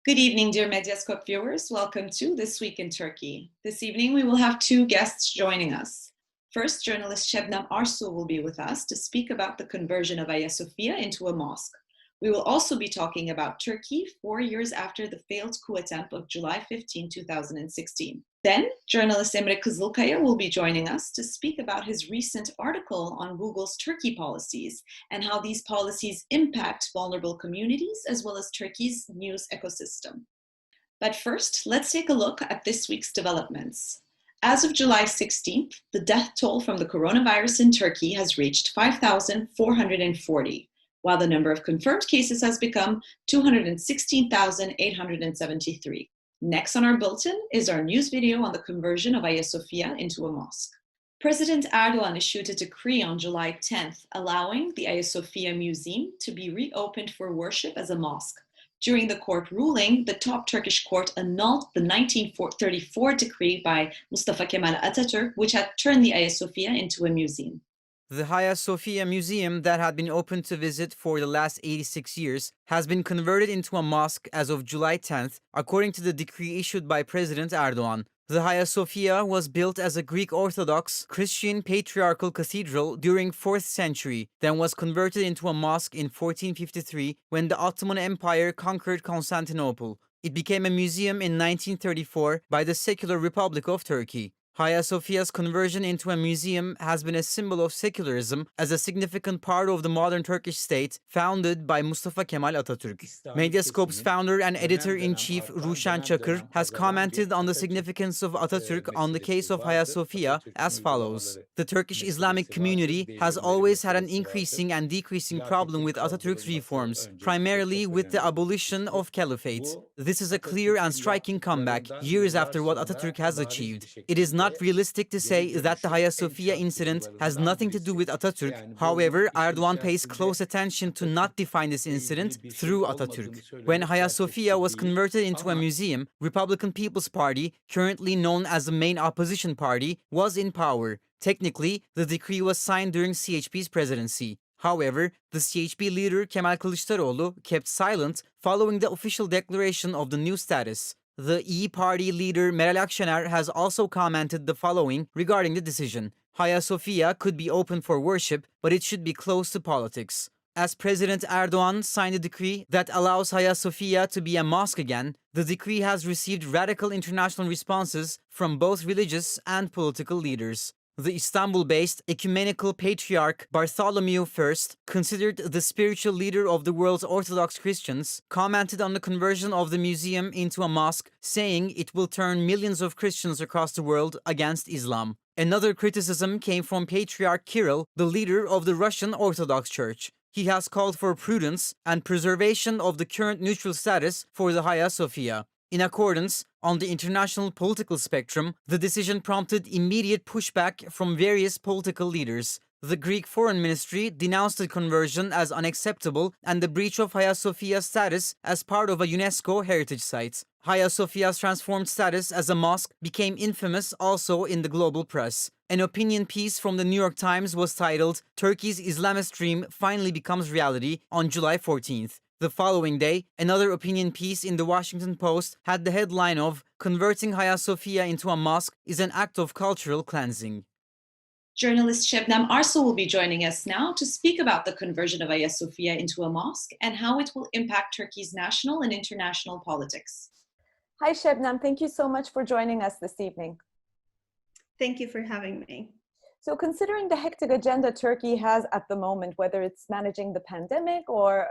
Good evening, dear Medyascope viewers. Welcome to This Week in Turkey. This evening, we will have two guests joining us. First, journalist Şebnem Arsu will be with us to speak about the conversion of Hagia Sophia into a mosque. We will also be talking about Turkey 4 years after the failed coup attempt of July 15, 2016. Then, journalist Emre Kızılkaya will be joining us to speak about his recent article on Google's Turkey policies and how these policies impact vulnerable communities as well as Turkey's news ecosystem. But first, let's take a look at this week's developments. As of July 16th, the death toll from the coronavirus in Turkey has reached 5,440, while the number of confirmed cases has become 216,873. Next on our bulletin is our news video on the conversion of Hagia Sophia into a mosque. President Erdogan issued a decree on July 10th allowing the Hagia Sophia Museum to be reopened for worship as a mosque. During the court ruling, the top Turkish court annulled the 1934 decree by Mustafa Kemal Atatürk, which had turned the Hagia Sophia into a museum. The Hagia Sophia Museum, that had been open to visit for the last 86 years, has been converted into a mosque as of July 10th, according to the decree issued by President Erdogan. The Hagia Sophia was built as a Greek Orthodox Christian patriarchal cathedral during 4th century, then was converted into a mosque in 1453 when the Ottoman Empire conquered Constantinople. It became a museum in 1934 by the Secular Republic of Turkey. Hagia Sophia's conversion into a museum has been a symbol of secularism as a significant part of the modern Turkish state founded by Mustafa Kemal Atatürk. Medyascope's founder and editor-in-chief Ruşen Çakır has commented on the significance of Atatürk on the case of Hagia Sophia as follows. The Turkish Islamic community has always had an increasing and decreasing problem with Atatürk's reforms, primarily with the abolition of caliphate. This is a clear and striking comeback years after what Atatürk has achieved. It is not realistic to say that the Hagia Sophia incident has nothing to do with Atatürk. However, Erdogan pays close attention to not define this incident through Atatürk. When Hagia Sophia was converted into a museum, Republican People's Party, currently known as the main opposition party, was in power. Technically, the decree was signed during CHP's presidency. However, the CHP leader Kemal Kılıçdaroğlu kept silent following the official declaration of the new status. The E-Party leader Meral Akşener has also commented the following regarding the decision. Hagia Sophia could be open for worship, but it should be close to politics. As President Erdogan signed a decree that allows Hagia Sophia to be a mosque again, the decree has received radical international responses from both religious and political leaders. The Istanbul-based ecumenical patriarch Bartholomew I, considered the spiritual leader of the world's Orthodox Christians, commented on the conversion of the museum into a mosque, saying it will turn millions of Christians across the world against Islam. Another criticism came from Patriarch Kirill, the leader of the Russian Orthodox Church. He has called for prudence and preservation of the current neutral status for the Hagia Sophia. In accordance, on the international political spectrum, the decision prompted immediate pushback from various political leaders. The Greek Foreign Ministry denounced the conversion as unacceptable and the breach of Hagia Sophia's status as part of a UNESCO heritage site. Hagia Sophia's transformed status as a mosque became infamous also in the global press. An opinion piece from the New York Times was titled, "Turkey's Islamist Dream Finally Becomes Reality" on July 14th. The following day, another opinion piece in the Washington Post had the headline of "Converting Hagia Sophia into a mosque is an act of cultural cleansing." Journalist Şebnem Arsu will be joining us now to speak about the conversion of Hagia Sophia into a mosque and how it will impact Turkey's national and international politics. Hi, Şebnem. Thank you so much for joining us this evening. Thank you for having me. So considering the hectic agenda Turkey has at the moment, whether it's managing the pandemic or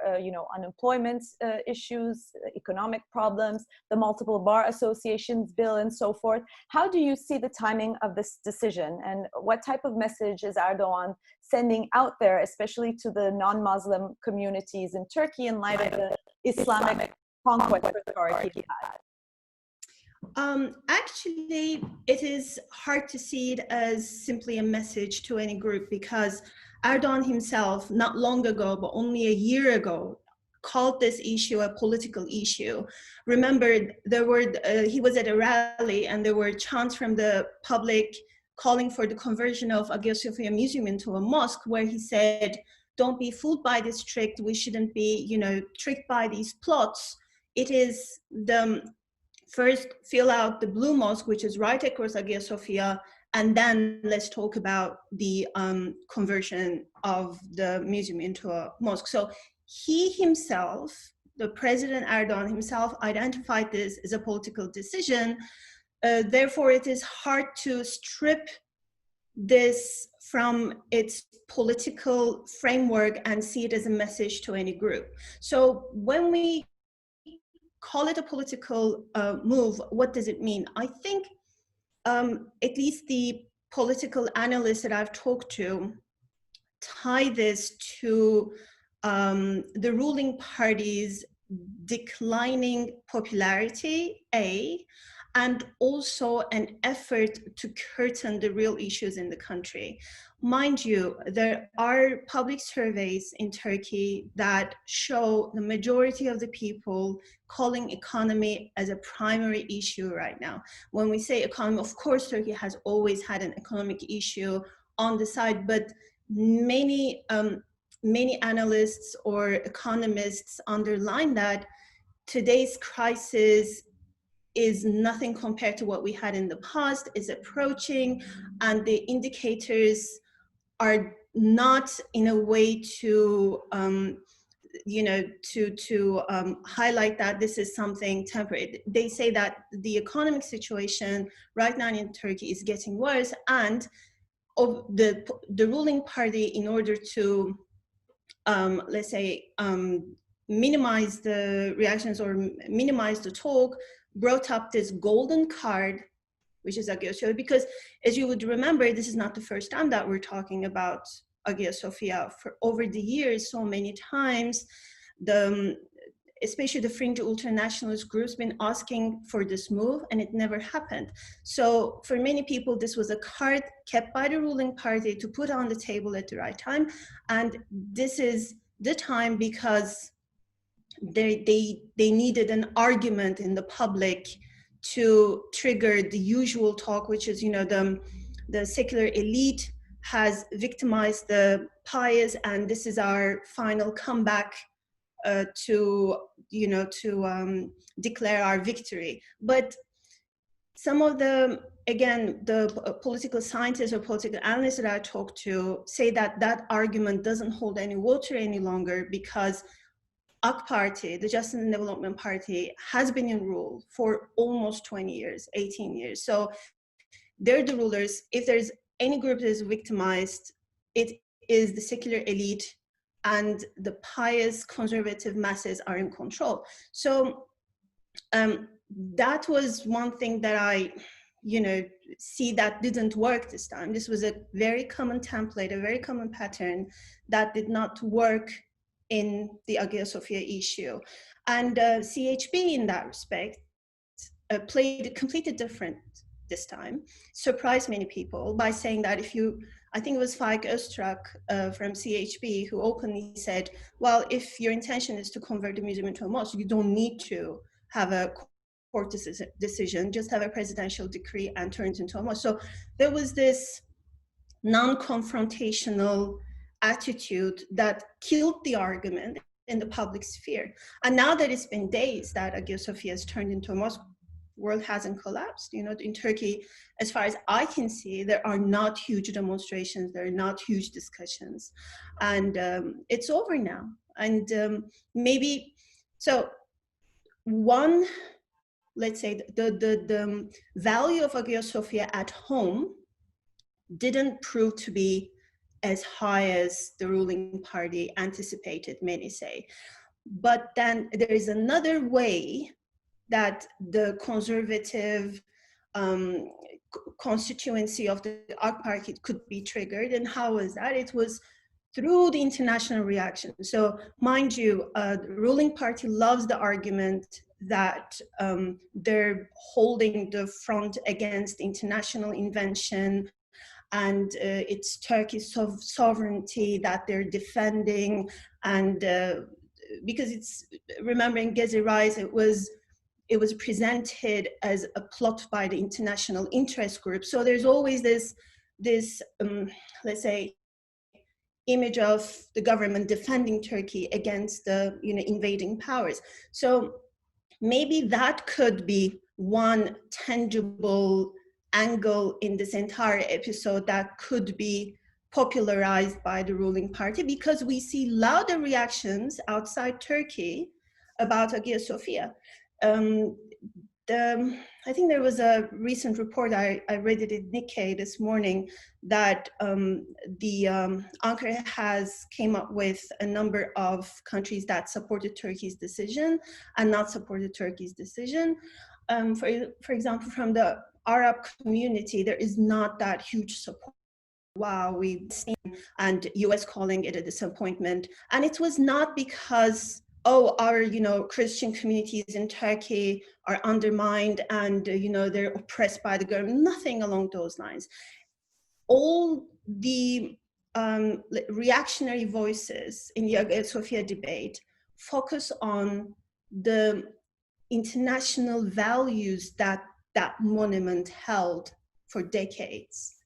unemployment issues, economic problems, the multiple bar associations bill and so forth, how do you see the timing of this decision? And what type of message is Erdogan sending out there, especially to the non-Muslim communities in Turkey in light of the Islamic conquest authority he had? Actually, it is hard to see it as simply a message to any group because Erdogan himself, not long ago, but only a year ago, called this issue a political issue. Remember, he was at a rally and there were chants from the public calling for the conversion of Hagia Sophia Museum into a mosque, where he said, "Don't be fooled by this trick. We shouldn't be, tricked by these plots. it is the first fill out the blue mosque, which is right across Hagia Sophia, and then let's talk about the conversion of the museum into a mosque. So he himself, the President Erdogan himself, identified this as a political decision. Therefore, it is hard to strip this from its political framework and see it as a message to any group. So when we call it a political move, what does it mean? I think at least the political analysts that I've talked to tie this to the ruling party's declining popularity, and also an effort to curtain the real issues in the country. Mind you, there are public surveys in Turkey that show the majority of the people calling economy as a primary issue right now. When we say economy, of course, Turkey has always had an economic issue on the side, but many analysts or economists underline that today's crisis is nothing compared to what we had in the past, is approaching, and the indicators are not in a way to highlight that this is something temporary. They say that the economic situation right now in Turkey is getting worse, and of the ruling party, in order to let's say minimize the reactions or minimize the talk, brought up this golden card, which is Hagia Sophia, because as you would remember, this is not the first time that we're talking about Hagia Sophia. For over the years, so many times, especially the fringe ultranationalist groups been asking for this move, and it never happened. So for many people, this was a card kept by the ruling party to put on the table at the right time. And this is the time because they needed an argument in the public to trigger the usual talk, which is, the secular elite has victimized the pious, and this is our final comeback to declare our victory. But some of the political scientists or political analysts that I talk to say that that argument doesn't hold any water any longer, because AK Party, the Justice and Development Party, has been in rule for almost 20 years, 18 years. So they're the rulers. If there's any group that is victimized, it is the secular elite, and the pious conservative masses are in control. So that was one thing that I see that didn't work this time. This was a very common template, a very common pattern that did not work in the Hagia Sophia issue. And CHP in that respect played completely different this time, surprised many people by saying that I think it was Faik Öztürk from CHP who openly said, well, if your intention is to convert the museum into a mosque, you don't need to have a court decision, just have a presidential decree and turn it into a mosque. So there was this non-confrontational attitude that killed the argument in the public sphere. And now that it's been days that Hagia Sophia has turned into a mosque, world hasn't collapsed. In Turkey, as far as I can see, there are not huge demonstrations, there are not huge discussions, and it's over now. And maybe, so one, let's say the value of Hagia Sophia at home didn't prove to be as high as the ruling party anticipated, many say. But then there is another way that the conservative constituency of the AK Party could be triggered. And how was that? It was through the international reaction. So mind you, the ruling party loves the argument that they're holding the front against international invention, and it's Turkey's sovereignty that they're defending. And because it's, remembering Gezi Rise, it was presented as a plot by the international interest group. So there's always this let's say, image of the government defending Turkey against the invading powers. So maybe that could be one tangible angle in this entire episode that could be popularized by the ruling party, because we see louder reactions outside Turkey about Hagia Sophia. I think there was a recent report, I read it in Nikkei this morning, that Ankara has came up with a number of countries that supported Turkey's decision and not supported Turkey's decision. For example, from the Arab community, there is not that huge support. Wow, we've seen, and US calling it a disappointment. And it was not because, oh, our Christian communities in Turkey are undermined and they're oppressed by the government. Nothing along those lines. All the reactionary voices in the Hagia Sophia debate focus on the international values that that monument held for decades.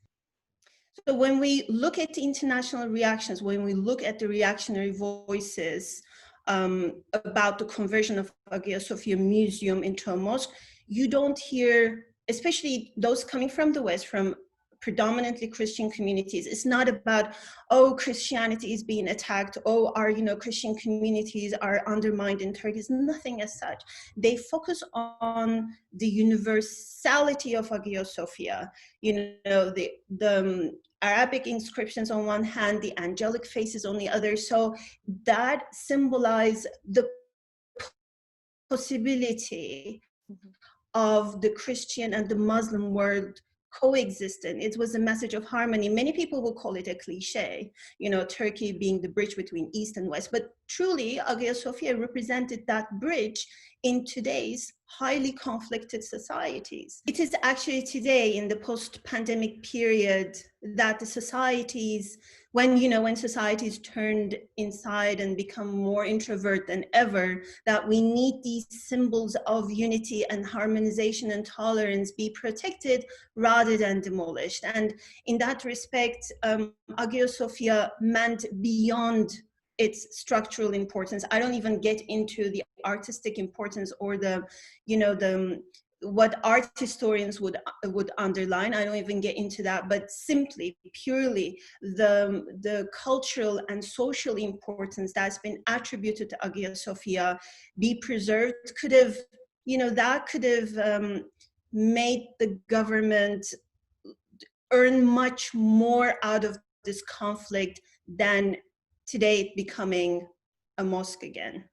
So when we look at the international reactions, when we look at the reactionary voices about the conversion of Hagia Sophia Museum into a mosque, you don't hear, especially those coming from the West, from predominantly Christian communities. It's not about, oh, Christianity is being attacked, oh, our Christian communities are undermined in Turkey. It's nothing as such. They focus on the universality of Hagia Sophia, the Arabic inscriptions on one hand, the angelic faces on the other. So that symbolize the possibility of the Christian and the Muslim world coexisting. It was a message of harmony. Many people will call it a cliche, Turkey being the bridge between East and West, but truly Hagia Sophia represented that bridge in today's highly conflicted societies. It is actually today, in the post-pandemic period, that the societies, when societies turned inside and become more introvert than ever, that we need these symbols of unity and harmonization and tolerance be protected rather than demolished. And in that respect, Hagia Sophia meant beyond its structural importance. I don't even get into the artistic importance or the what art historians would underline. I don't even get into that, but simply, purely the cultural and social importance that's been attributed to Hagia Sophia be preserved could have, made the government earn much more out of this conflict than today becoming a mosque again.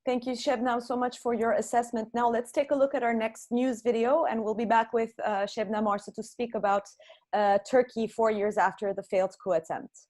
Thank you, Şebnem, so much for your assessment. Now let's take a look at our next news video, and we'll be back with Şebnem Arsu to speak about Turkey 4 years after the failed coup attempt.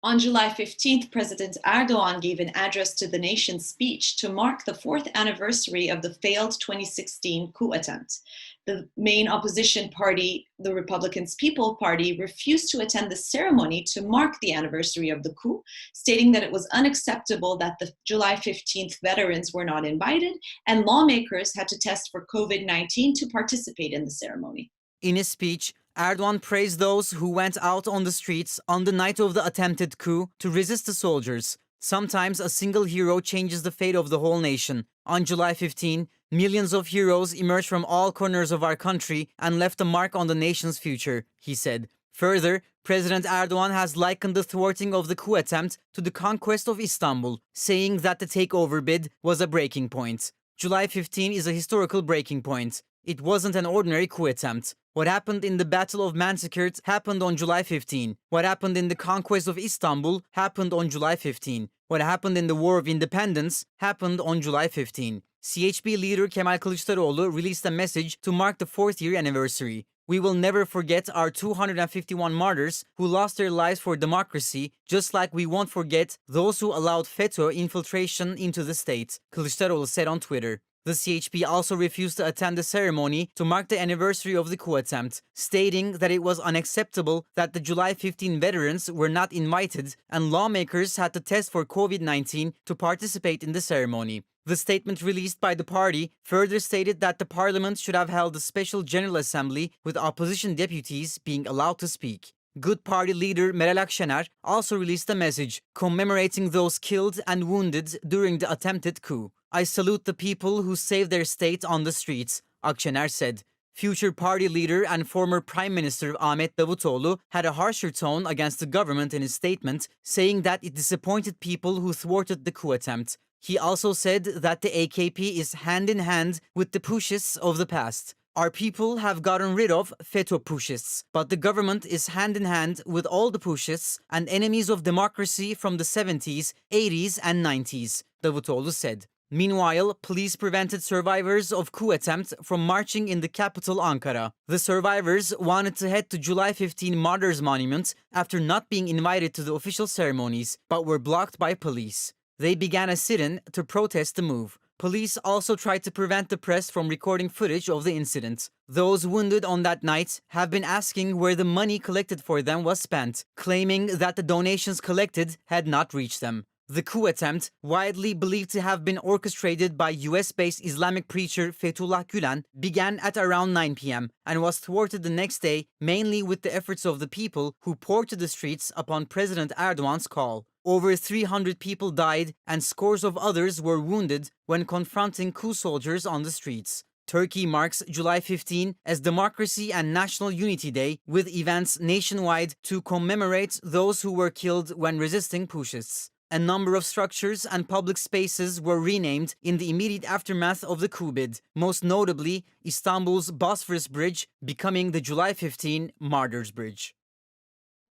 On July 15th, President Erdogan gave an address to the nation's speech to mark the 4th anniversary of the failed 2016 coup attempt. The main opposition party, the Republican People's Party, refused to attend the ceremony to mark the anniversary of the coup, stating that it was unacceptable that the July 15th veterans were not invited and lawmakers had to test for COVID-19 to participate in the ceremony. In his speech, Erdogan praised those who went out on the streets on the night of the attempted coup to resist the soldiers. Sometimes a single hero changes the fate of the whole nation. On July 15, millions of heroes emerged from all corners of our country and left a mark on the nation's future, he said. Further, President Erdogan has likened the thwarting of the coup attempt to the conquest of Istanbul, saying that the takeover bid was a breaking point. July 15 is a historical breaking point. It wasn't an ordinary coup attempt. What happened in the Battle of Manzikert happened on July 15. What happened in the conquest of Istanbul happened on July 15. What happened in the War of Independence happened on July 15. CHP leader Kemal Kılıçdaroğlu released a message to mark the 4th year anniversary. We will never forget our 251 martyrs who lost their lives for democracy, just like we won't forget those who allowed FETÖ infiltration into the state, Kılıçdaroğlu said on Twitter. The CHP also refused to attend the ceremony to mark the anniversary of the coup attempt, stating that it was unacceptable that the July 15 veterans were not invited and lawmakers had to test for COVID-19 to participate in the ceremony. The statement released by the party further stated that the parliament should have held a special general assembly with opposition deputies being allowed to speak. Good Party leader Meral Akşener also released a message commemorating those killed and wounded during the attempted coup. I salute the people who saved their state on the streets, Akşener said. Future party leader and former Prime Minister Ahmet Davutoğlu had a harsher tone against the government in his statement, saying that it disappointed people who thwarted the coup attempt. He also said that the AKP is hand in hand with the pushists of the past. Our people have gotten rid of FETÖ pushists, but the government is hand in hand with all the pushists and enemies of democracy from the 70s, 80s and 90s, Davutoğlu said. Meanwhile, police prevented survivors of coup attempt from marching in the capital Ankara. The survivors wanted to head to July 15 Martyrs Monument after not being invited to the official ceremonies, but were blocked by police. They began a sit-in to protest the move. Police also tried to prevent the press from recording footage of the incident. Those wounded on that night have been asking where the money collected for them was spent, claiming that the donations collected had not reached them. The coup attempt, widely believed to have been orchestrated by US-based Islamic preacher Fethullah Gülen, began at around 9 p.m. and was thwarted the next day, mainly with the efforts of the people who poured to the streets upon President Erdogan's call. Over 300 people died and scores of others were wounded when confronting coup soldiers on the streets. Turkey marks July 15 as Democracy and National Unity Day, with events nationwide to commemorate those who were killed when resisting pushists. A number of structures and public spaces were renamed in the immediate aftermath of the coup bid, most notably Istanbul's Bosphorus Bridge becoming the July 15 Martyrs Bridge.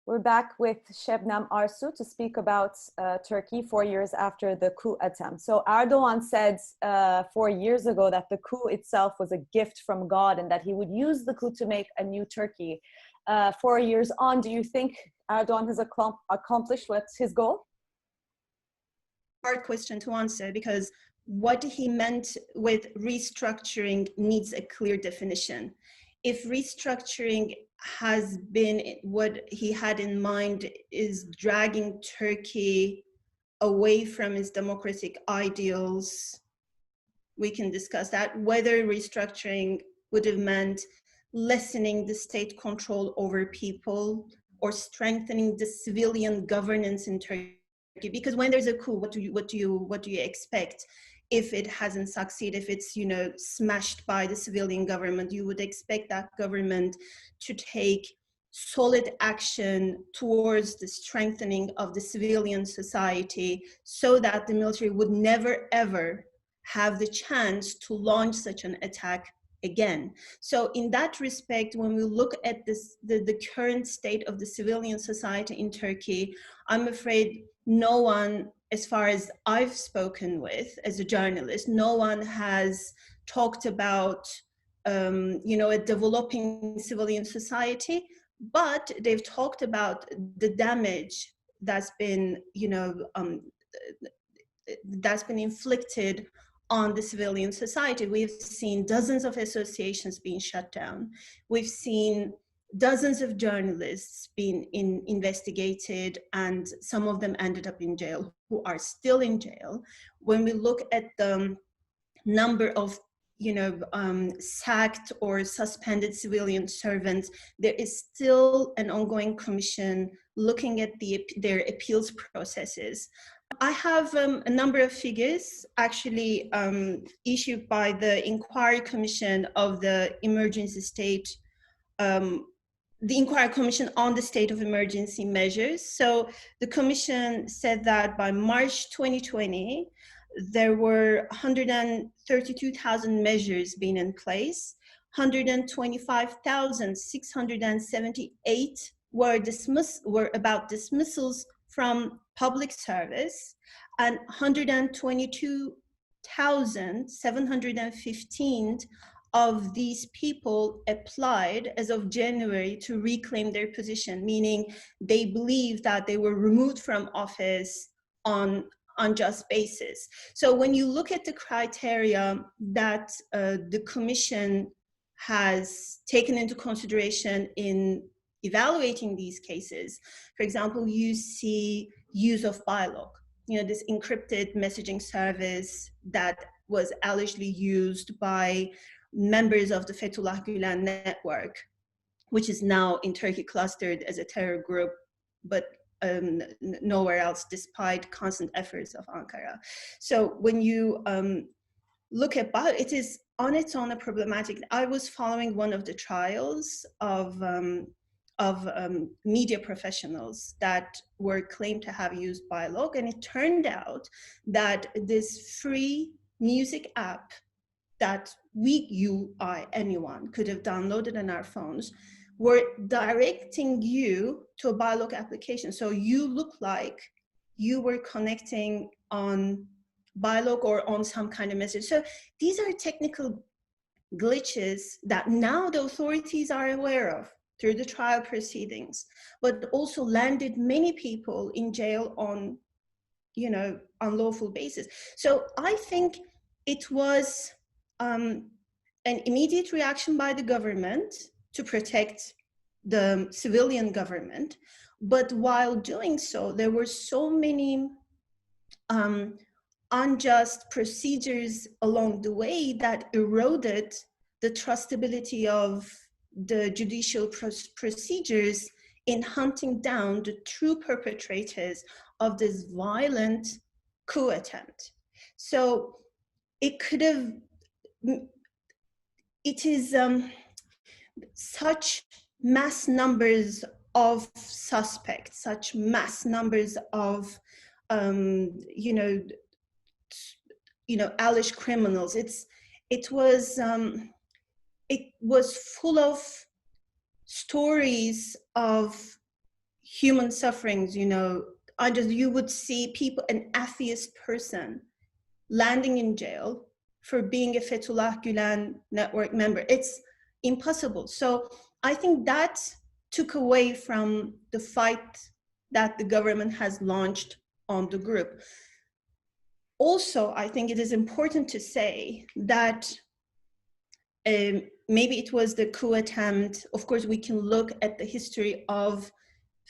We're back with Şebnem Arsu to speak about Turkey 4 years after the coup attempt. So Erdogan said 4 years ago that the coup itself was a gift from God and that he would use the coup to make a new Turkey. 4 years on, do you think Erdogan has accomplished what's his goal? Hard question to answer, because what he meant with restructuring needs a clear definition. If restructuring has been what he had in mind is dragging Turkey away from its democratic ideals, we can discuss that. Whether restructuring would have meant lessening the state control over people or strengthening the civilian governance in Turkey. Because when there's a coup, what do you expect? If it hasn't succeeded, if it's smashed by the civilian government, you would expect that government to take solid action towards the strengthening of the civilian society, so that the military would never ever have the chance to launch such an attack again. So in that respect, when we look at this, the current state of the civilian society in Turkey, I'm afraid no one, as far as I've spoken with as a journalist, no one has talked about a developing civilian society, but they've talked about the damage that's been inflicted on the civilian society. We've seen dozens of associations being shut down. We've seen dozens of journalists being investigated, and some of them ended up in jail, who are still in jail. When we look at the number of sacked or suspended civilian servants, there is still an ongoing commission looking at their appeals processes. I have a number of figures actually issued by the Inquiry Commission of the Emergency State, the Inquiry Commission on the State of Emergency Measures. So the Commission said that by March 2020, there were 132,000 measures being in place, 125,678 were about dismissals from public service, and 122,715 of these people applied as of January to reclaim their position, meaning they believe that they were removed from office on unjust basis. So when you look at the criteria that the Commission has taken into consideration in evaluating these cases, for example, you see use of Bilog, this encrypted messaging service that was allegedly used by members of the Fethullah Gülen network, which is now in Turkey clustered as a terror group, but nowhere else, despite constant efforts of Ankara. So when you look at it is on its own a problematic. I was following one of the trials of media professionals that were claimed to have used Bilog, and it turned out that this free music app that anyone could have downloaded on our phones were directing you to a Bilog application. So you look like you were connecting on Bilog or on some kind of message. So these are technical glitches that now the authorities are aware of through the trial proceedings, but also landed many people in jail on, unlawful basis. So I think it was an immediate reaction by the government to protect the civilian government. But while doing so, there were so many unjust procedures along the way that eroded the trustability of the judicial procedures in hunting down the true perpetrators of this violent coup attempt. So it could have, it is such mass numbers of suspects, such mass numbers of, alleged criminals. It was full of stories of human sufferings. You would see people, an atheist person landing in jail for being a Fethullah Gülen network member. It's impossible. So I think that took away from the fight that the government has launched on the group. Also, I think it is important to say that maybe it was the coup attempt. Of course, we can look at the history of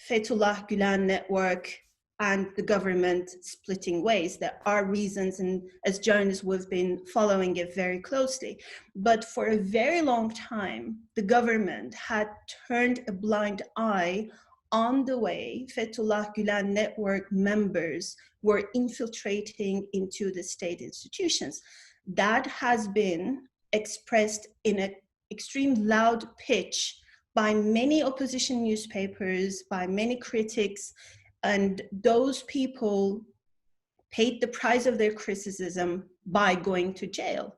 Fethullah Gülen network and the government splitting ways. There are reasons, and as journalists, we've been following it very closely. But for a very long time, the government had turned a blind eye on the way Fethullah Gülen network members were infiltrating into the state institutions. That has been expressed in an extreme loud pitch by many opposition newspapers, by many critics, and those people paid the price of their criticism by going to jail.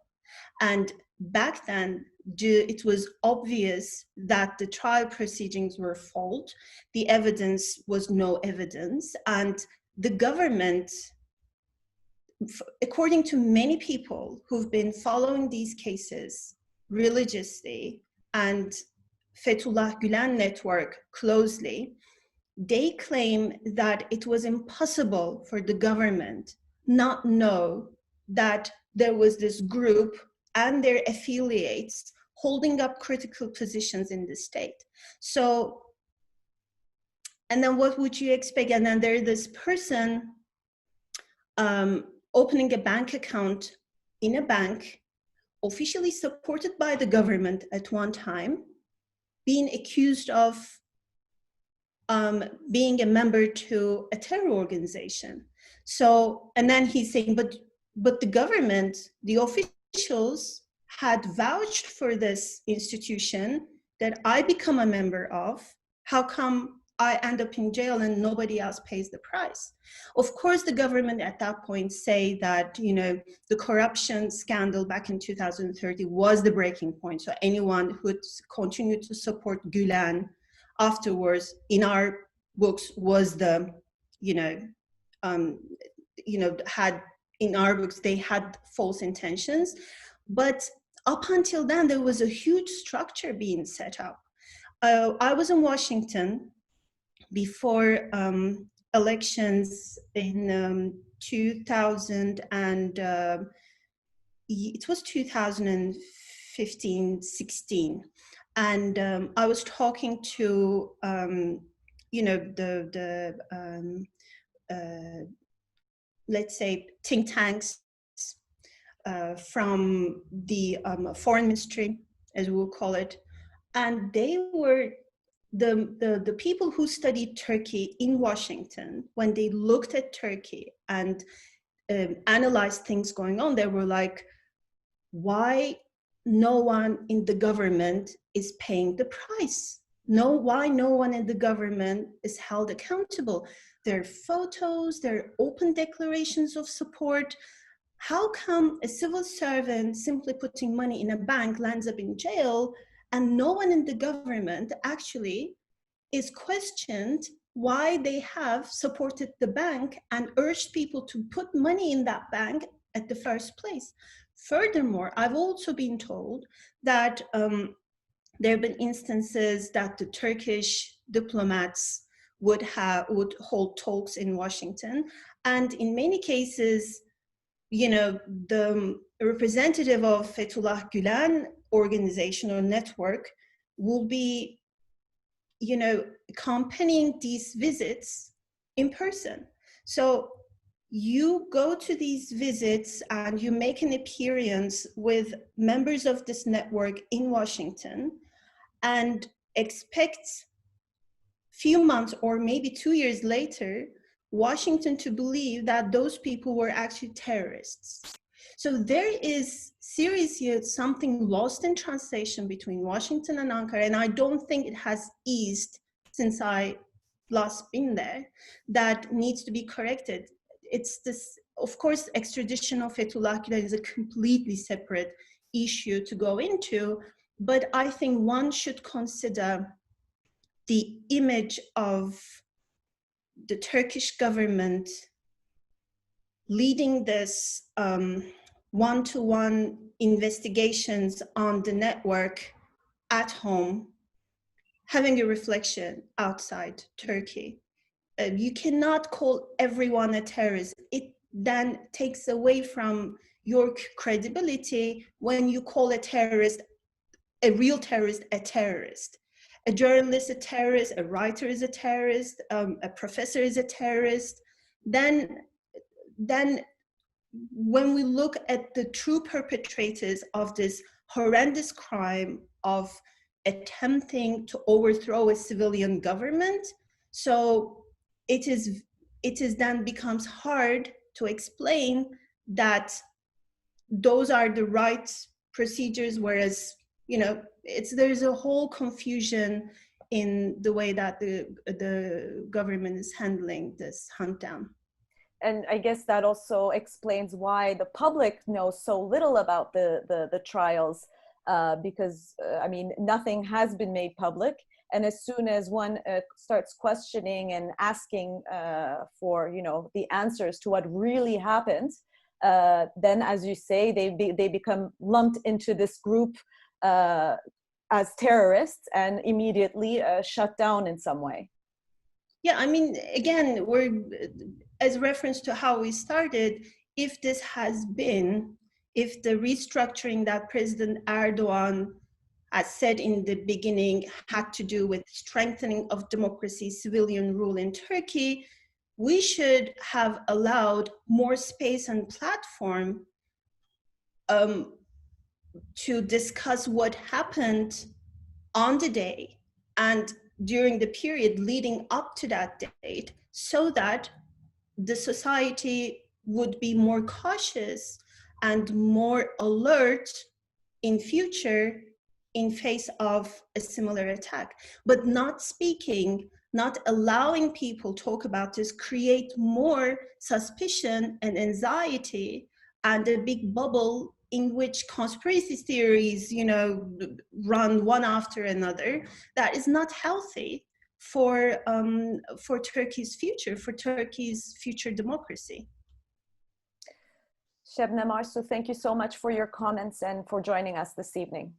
And back then, it was obvious that the trial proceedings were fault. The evidence was no evidence. And the government, according to many people who've been following these cases religiously and Fethullah Gülen network closely, they claim that it was impossible for the government not know that there was this group and their affiliates holding up critical positions in the state. So, and then what would you expect? And then there's this person opening a bank account in a bank, officially supported by the government at one time, being accused of being a member to a terror organization. So, and then he's saying, but the government, the officials had vouched for this institution that I become a member of. How come I end up in jail and nobody else pays the price? Of course, the government at that point say that, the corruption scandal back in 2030 was the breaking point. So anyone who continued to support Gülen afterwards, in our books, was the, had, in our books, they had false intentions. But up until then, there was a huge structure being set up. I was in Washington before elections in 2000 and it was 2015, 16. And I was talking to, let's say, think tanks from the foreign ministry, as we'll call it. And they were the people who studied Turkey in Washington. When they looked at Turkey and analyzed things going on, they were like, why no one in the government is paying the price. Why no one in the government is held accountable. There are photos, there are open declarations of support. How come a civil servant simply putting money in a bank lands up in jail, and no one in the government actually is questioned why they have supported the bank and urged people to put money in that bank at the first place? Furthermore, I've also been told that there have been instances that the Turkish diplomats would hold talks in Washington, and in many cases, the representative of Fethullah Gülen organization or network will be, accompanying these visits in person. So you go to these visits and you make an appearance with members of this network in Washington and expect few months or maybe 2 years later, Washington to believe that those people were actually terrorists. So there is seriously something lost in translation between Washington and Ankara, and I don't think it has eased since I last been there, that needs to be corrected. It's this, of course, extradition of Fethullah Gülen is a completely separate issue to go into, but I think one should consider the image of the Turkish government leading this one-to-one investigations on the network at home, having a reflection outside Turkey. You cannot call everyone a terrorist. It then takes away from your credibility when you call a terrorist, a real terrorist, a terrorist. A journalist a terrorist, a writer is a terrorist, a professor is a terrorist. Then when we look at the true perpetrators of this horrendous crime of attempting to overthrow a civilian government, so it is then becomes hard to explain that those are the right procedures, whereas there's a whole confusion in the way that the government is handling this hunt down. And I guess that also explains why the public knows so little about the trials, because nothing has been made public. And as soon as one starts questioning and asking for the answers to what really happened, then, as you say, they become lumped into this group as terrorists and immediately shut down in some way. Yeah, again, we're, as reference to how we started, if the restructuring that President Erdogan has said in the beginning had to do with strengthening of democracy, civilian rule in Turkey, we should have allowed more space and platform to discuss what happened on the day and during the period leading up to that date, so that the society would be more cautious and more alert in future in face of a similar attack. But not speaking, not allowing people talk about this, create more suspicion and anxiety and a big bubble in which conspiracy theories, run one after another. That is not healthy for Turkey's future democracy. Şebnem Arsu, thank you so much for your comments and for joining us this evening.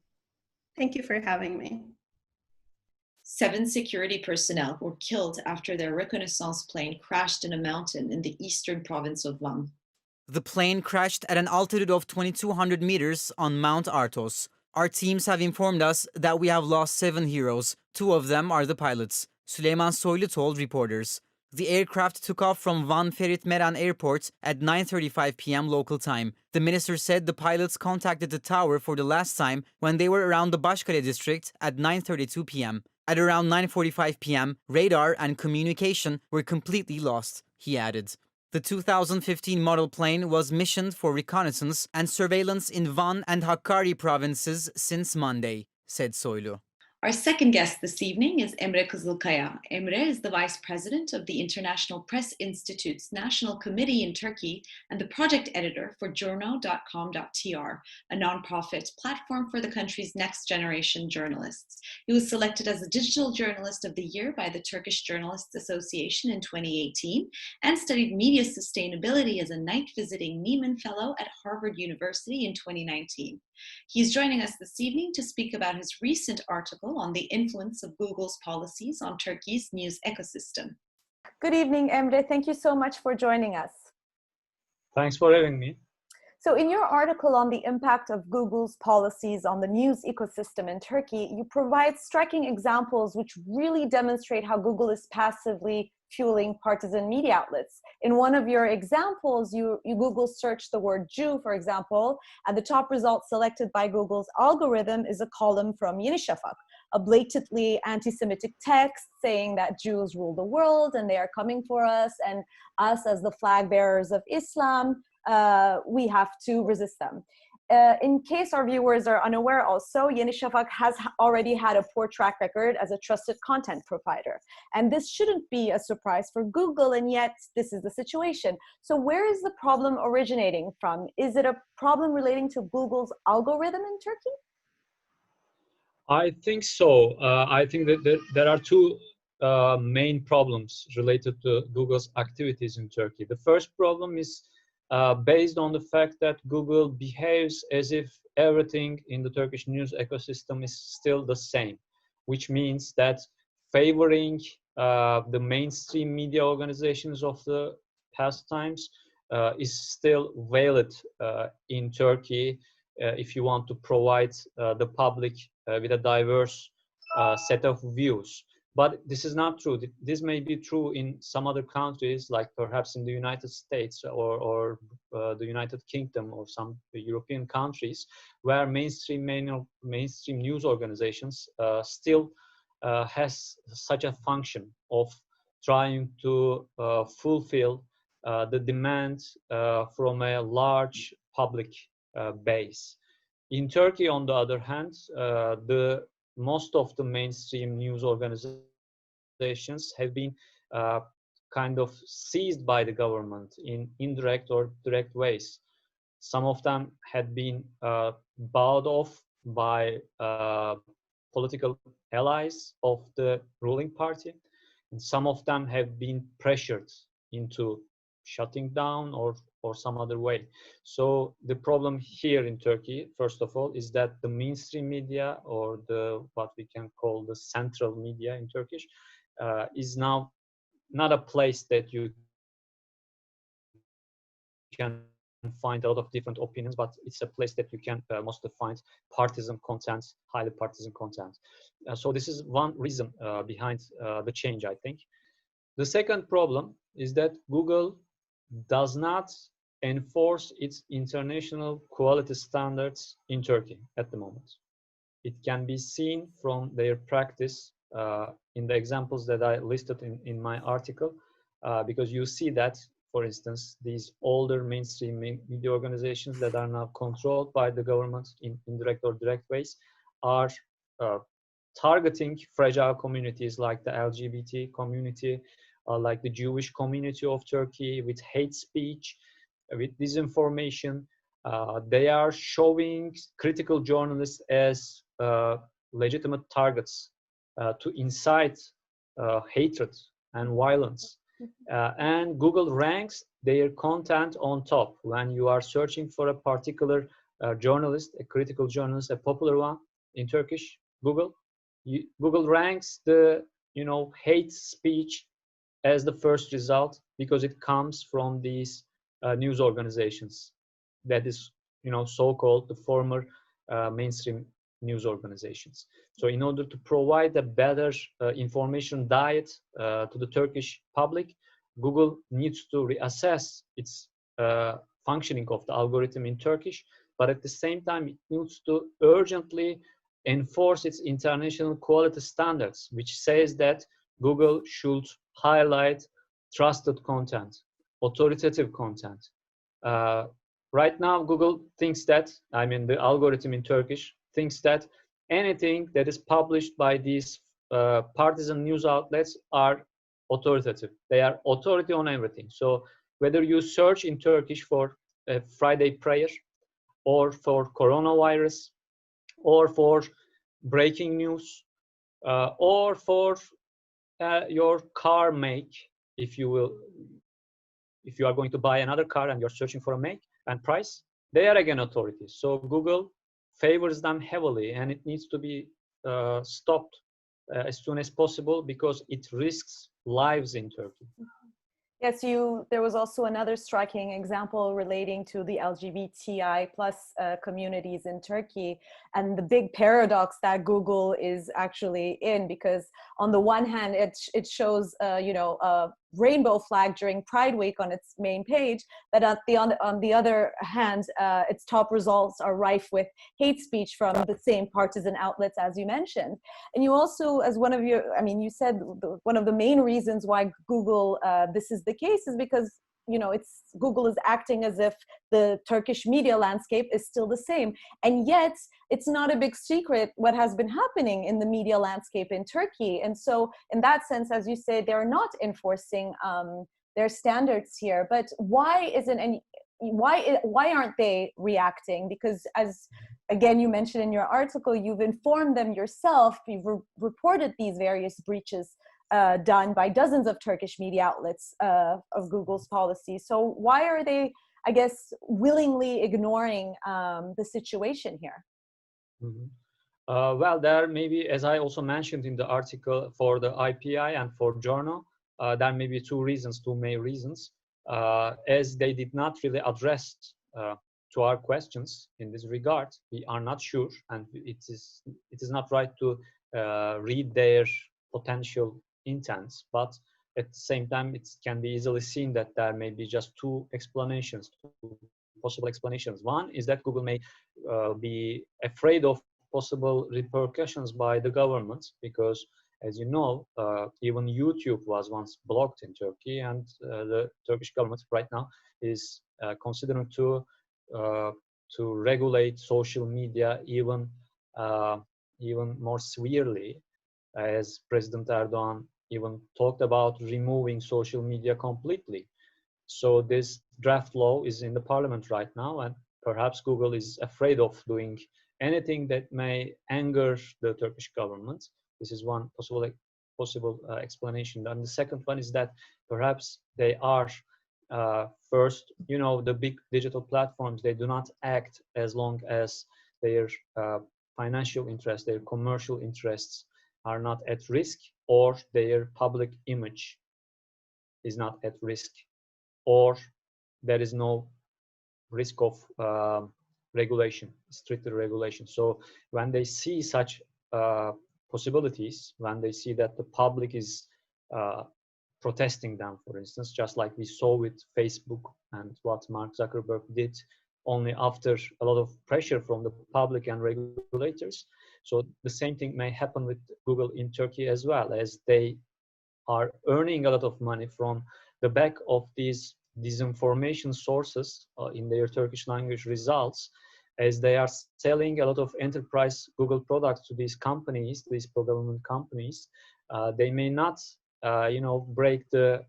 Thank you for having me. 7 security personnel were killed after their reconnaissance plane crashed in a mountain in the eastern province of Van. The plane crashed at an altitude of 2,200 meters on Mount Artos. Our teams have informed us that we have lost 7 heroes. 2 of them are the pilots. Süleyman Soylu told reporters. The aircraft took off from Van Ferit Meran Airport at 9:35 p.m. local time. The minister said the pilots contacted the tower for the last time when they were around the Başkale district at 9:32 p.m. At around 9:45 p.m., radar and communication were completely lost, he added. The 2015 model plane was missioned for reconnaissance and surveillance in Van and Hakkari provinces since Monday, said Soylu. Our second guest this evening is Emre Kızılkaya. Emre is the Vice President of the International Press Institute's National Committee in Turkey and the project editor for journo.com.tr, a nonprofit platform for the country's next generation journalists. He was selected as the Digital Journalist of the Year by the Turkish Journalists Association in 2018 and studied media sustainability as a night visiting Nieman Fellow at Harvard University in 2019. He's joining us this evening to speak about his recent article on the influence of Google's policies on Turkey's news ecosystem. Good evening, Emre. Thank you so much for joining us. Thanks for having me. So in your article on the impact of Google's policies on the news ecosystem in Turkey, you provide striking examples which really demonstrate how Google is passively fueling partisan media outlets. In one of your examples, you Google searched the word Jew, for example, and the top result selected by Google's algorithm is a column from Yeni Şafak, a blatantly anti-Semitic text saying that Jews rule the world and they are coming for us, and us as the flag bearers of Islam, we have to resist them. In case our viewers are unaware also, Yeni Şafak has already had a poor track record as a trusted content provider. And this shouldn't be a surprise for Google, and yet this is the situation. So where is the problem originating from? Is it a problem relating to Google's algorithm in Turkey? I think so. I think that there are two main problems related to Google's activities in Turkey. The first problem is based on the fact that Google behaves as if everything in the Turkish news ecosystem is still the same, which means that favoring the mainstream media organizations of the past times is still valid in Turkey if you want to provide the public with a diverse set of views. But this is not true. This may be true in some other countries, like perhaps in the United States or the United Kingdom or some European countries, where mainstream news organizations still has such a function of trying to fulfill the demand from a large public base. In Turkey, on the other hand, most of the mainstream news organizations have been kind of seized by the government in indirect or direct ways. Some of them had been bought off by political allies of the ruling party, and some of them have been pressured into shutting down or some other way. So the problem here in Turkey, first of all, is that the mainstream media, or what we can call the central media in Turkish, is now not a place that you can find a lot of different opinions, but it's a place that you can mostly find partisan content, highly partisan content. So this is one reason behind the change, I think. The second problem is that Google does not enforce its international quality standards in Turkey at the moment. It can be seen from their practice in the examples that I listed in my article, because you see that, for instance, these older mainstream media organizations that are now controlled by the government in indirect or direct ways are targeting fragile communities like the LGBT community, like the Jewish community of Turkey, with hate speech, with disinformation. They are showing critical journalists as legitimate targets to incite hatred and violence. And Google ranks their content on top. When you are searching for a particular journalist, a critical journalist, a popular one in Turkish, Google ranks the hate speech as the first result, because it comes from these news organizations, that is so-called the former mainstream news organizations. So in order to provide a better information diet to the Turkish public, Google needs to reassess its functioning of the algorithm in Turkish, but at the same time it needs to urgently enforce its international quality standards, which says that Google should highlight trusted content, authoritative content. Right now, Google thinks that, I mean, the algorithm in Turkish thinks that anything that is published by these partisan news outlets are authoritative. They are authority on everything. So whether you search in Turkish for a Friday prayer, or for coronavirus, or for breaking news, or for your car make, if you are going to buy another car and you're searching for a make and price, they are again authorities. So Google favors them heavily, and it needs to be stopped as soon as possible because it risks lives in Turkey. Yes, there was also another striking example relating to the LGBTI plus communities in Turkey, and the big paradox that Google is actually in, because on the one hand, it shows a rainbow flag during Pride Week on its main page, but on the other hand, its top results are rife with hate speech from the same partisan outlets, as you mentioned. And you also, as you said one of the main reasons why Google, this is the case, is because Google is acting as if the Turkish media landscape is still the same. And yet it's not a big secret what has been happening in the media landscape in Turkey. And so in that sense, as you say, they're not enforcing their standards here. But why aren't they reacting? Because, as again you mentioned in your article, you've informed them yourself, you've reported these various breaches done by dozens of Turkish media outlets of Google's policy. So why are they, I guess, willingly ignoring the situation here? Mm-hmm. Well, there may be, as I also mentioned in the article, for the IPI and for journal, there may be two main reasons. As they did not really address to our questions in this regard, we are not sure, and it is not right to read their potential intents, but at the same time it can be easily seen that there may be just two possible explanations. One is that Google may be afraid of possible repercussions by the government, because as you know, even YouTube was once blocked in Turkey, and the Turkish government right now is considering to regulate social media even more severely, as President Erdogan even talked about removing social media completely. So this draft law is in the parliament right now, and perhaps Google is afraid of doing anything that may anger the Turkish government. This is one possible explanation. And the second one is that perhaps they are first, the big digital platforms, they do not act as long as their financial interests, their commercial interests are not at risk, or their public image is not at risk, or there is no risk of regulation, stricter regulation. So when they see such possibilities, when they see that the public is protesting them, for instance, just like we saw with Facebook and what Mark Zuckerberg did only after a lot of pressure from the public and regulators. So the same thing may happen with Google in Turkey as well, as they are earning a lot of money from the back of these disinformation sources in their Turkish language results, as they are selling a lot of enterprise Google products to these companies, these pro-government companies. They may not, break the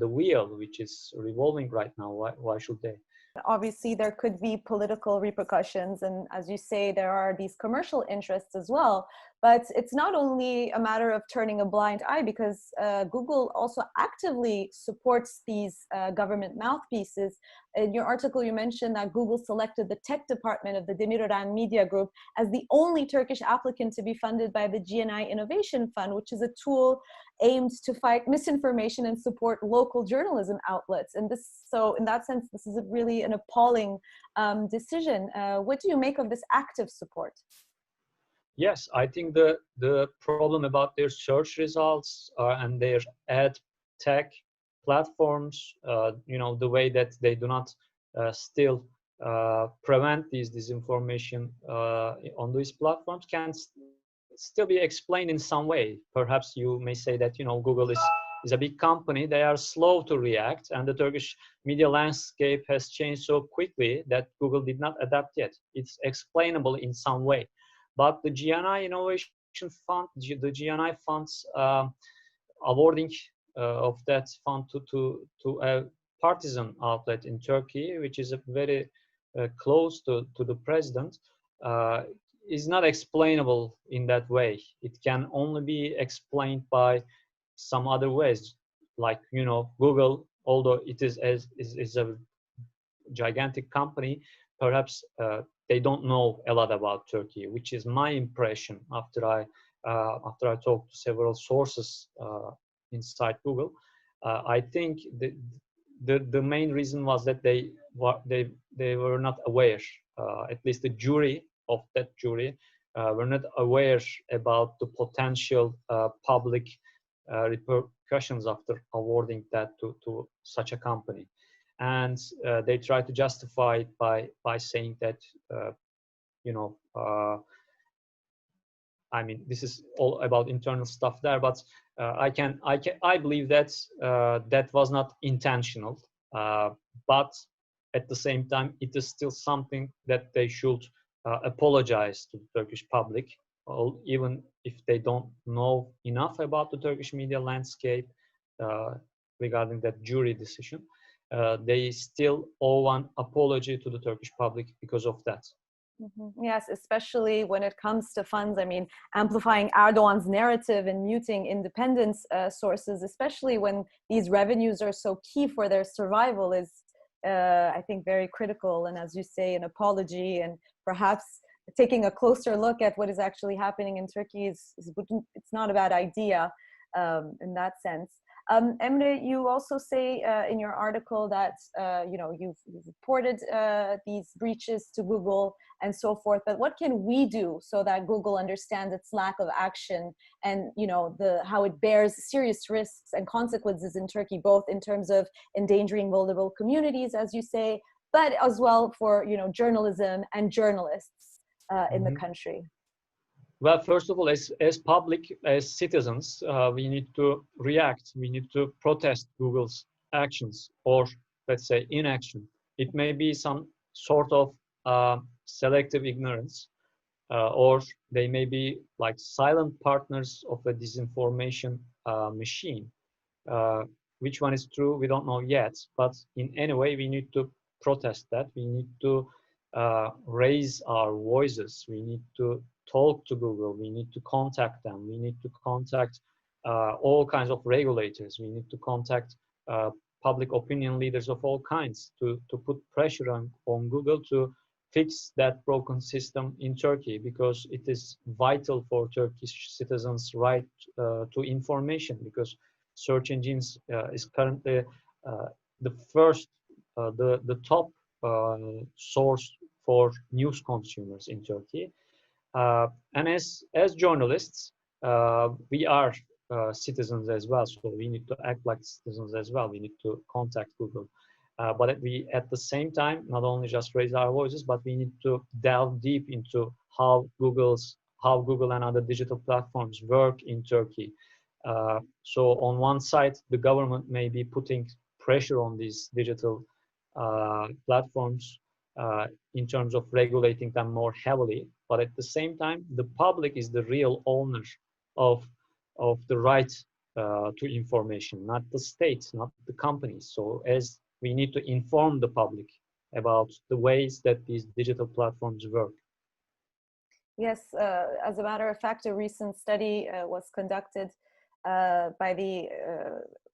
wheel which is revolving right now. Why should they? Obviously, there could be political repercussions, and as you say, there are these commercial interests as well. But it's not only a matter of turning a blind eye, because Google also actively supports these government mouthpieces. In your article, you mentioned that Google selected the tech department of the Demirören Media Group as the only Turkish applicant to be funded by the GNI Innovation Fund, which is a tool aimed to fight misinformation and support local journalism outlets. And so in that sense, this is really an appalling decision. What do you make of this active support? Yes, I think the problem about their search results and their ad tech platforms, the way that they do not still prevent these disinformation on these platforms can still be explained in some way. Perhaps you may say that Google is is a big company. They are slow to react, and the Turkish media landscape has changed so quickly that Google did not adapt yet. It's explainable in some way, but the GNI Innovation Fund, the GNI funds awarding of that fund to a partisan outlet in Turkey, which is a very close to the president, is not explainable in that way. It can only be explained by some other ways, like Google, although it is a gigantic company, perhaps they don't know a lot about Turkey, which is my impression after I talked to several sources inside Google. I think the main reason was that they were not aware, at least the jury of that jury were not aware about the potential public repercussions after awarding that to such a company. And they try to justify it by saying that I mean, this is all about internal stuff there, but I believe that that was not intentional, but at the same time, it is still something that they should apologize to the Turkish public, even if they don't know enough about the Turkish media landscape regarding that jury decision. They still owe an apology to the Turkish public because of that. Mm-hmm. Yes, especially when it comes to funds. I mean, amplifying Erdogan's narrative and muting independence sources, especially when these revenues are so key for their survival, is, I think, very critical. And as you say, an apology and perhaps taking a closer look at what is actually happening in Turkey it's not a bad idea in that sense. Emre, you also say in your article that you've reported these breaches to Google and so forth. But what can we do so that Google understands its lack of action and how it bears serious risks and consequences in Turkey, both in terms of endangering vulnerable communities, as you say, but as well for journalism and journalists in the country? Well, first of all, as public, as citizens, we need to react. We need to protest Google's actions, or let's say inaction. It may be some sort of selective ignorance, or they may be like silent partners of a disinformation machine. Which one is true, we don't know yet. But in any way, we need to protest that. We need to raise our voices. We need to talk to Google. We need to contact them. We need to contact all kinds of regulators. We need to contact public opinion leaders of all kinds to put pressure on Google to fix that broken system in Turkey, because it is vital for Turkish citizens' right to information, because search engines is currently the top source for news consumers in Turkey. And as journalists, we are citizens as well, so we need to act like citizens as well. We need to contact Google, but we at the same time not only just raise our voices, but we need to delve deep into how Google and other digital platforms work in Turkey. So on one side, the government may be putting pressure on these digital platforms in terms of regulating them more heavily, but at the same time, the public is the real owner of the right to information, not the state, not the companies. So as we need to inform the public about the ways that these digital platforms work. Yes, as a matter of fact, a recent study was conducted by the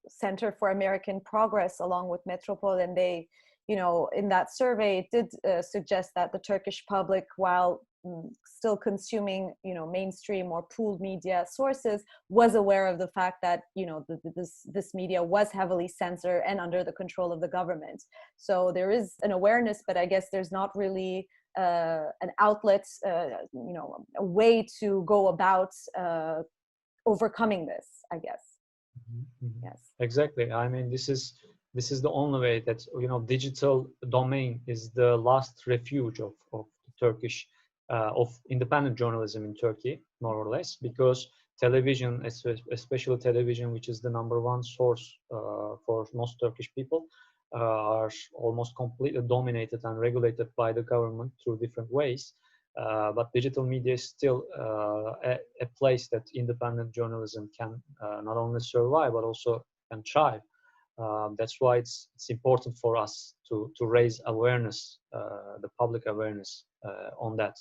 Center for American Progress along with Metropole, and they, in that survey, it did suggest that the Turkish public, while still consuming, mainstream or pooled media sources, was aware of the fact that, this media was heavily censored and under the control of the government. So there is an awareness, but I guess there's not really an outlet, a way to go about overcoming this, I guess. Mm-hmm. Yes. Exactly. I mean, this is the only way that digital domain is the last refuge of the Turkish of independent journalism in Turkey, more or less, because television, especially television, which is the #1 source for most Turkish people, are almost completely dominated and regulated by the government through different ways. But digital media is still a place that independent journalism can not only survive but also can thrive. That's why it's important for us to raise awareness, the public awareness on that.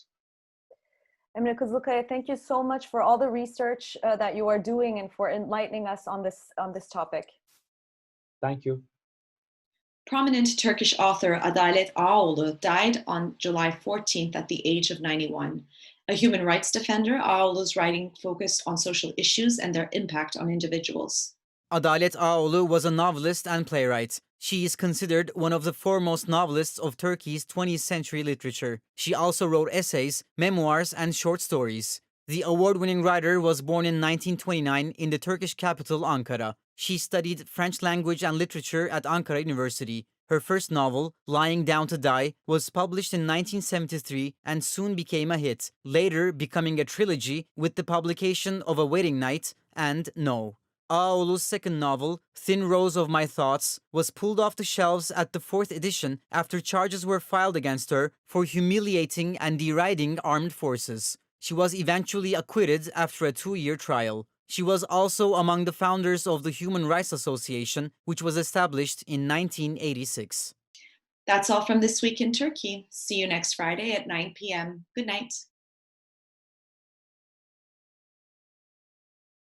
Emre Kızılkaya, thank you so much for all the research that you are doing and for enlightening us on this topic. Thank you. Prominent Turkish author Adalet Ağaoğlu died on July 14th at the age of 91. A human rights defender, Ağaoğlu's writing focused on social issues and their impact on individuals. Adalet Ağaoğlu was a novelist and playwright. She is considered one of the foremost novelists of Turkey's 20th century literature. She also wrote essays, memoirs, and short stories. The award-winning writer was born in 1929 in the Turkish capital, Ankara. She studied French language and literature at Ankara University. Her first novel, Lying Down to Die, was published in 1973 and soon became a hit, later becoming a trilogy with the publication of A Wedding Night and No. Ağaoğlu's second novel, Thin Rows of My Thoughts, was pulled off the shelves at the 4th edition after charges were filed against her for humiliating and deriding armed forces. She was eventually acquitted after a 2-year trial. She was also among the founders of the Human Rights Association, which was established in 1986. That's all from This Week in Turkey. See you next Friday at 9 p.m. Good night.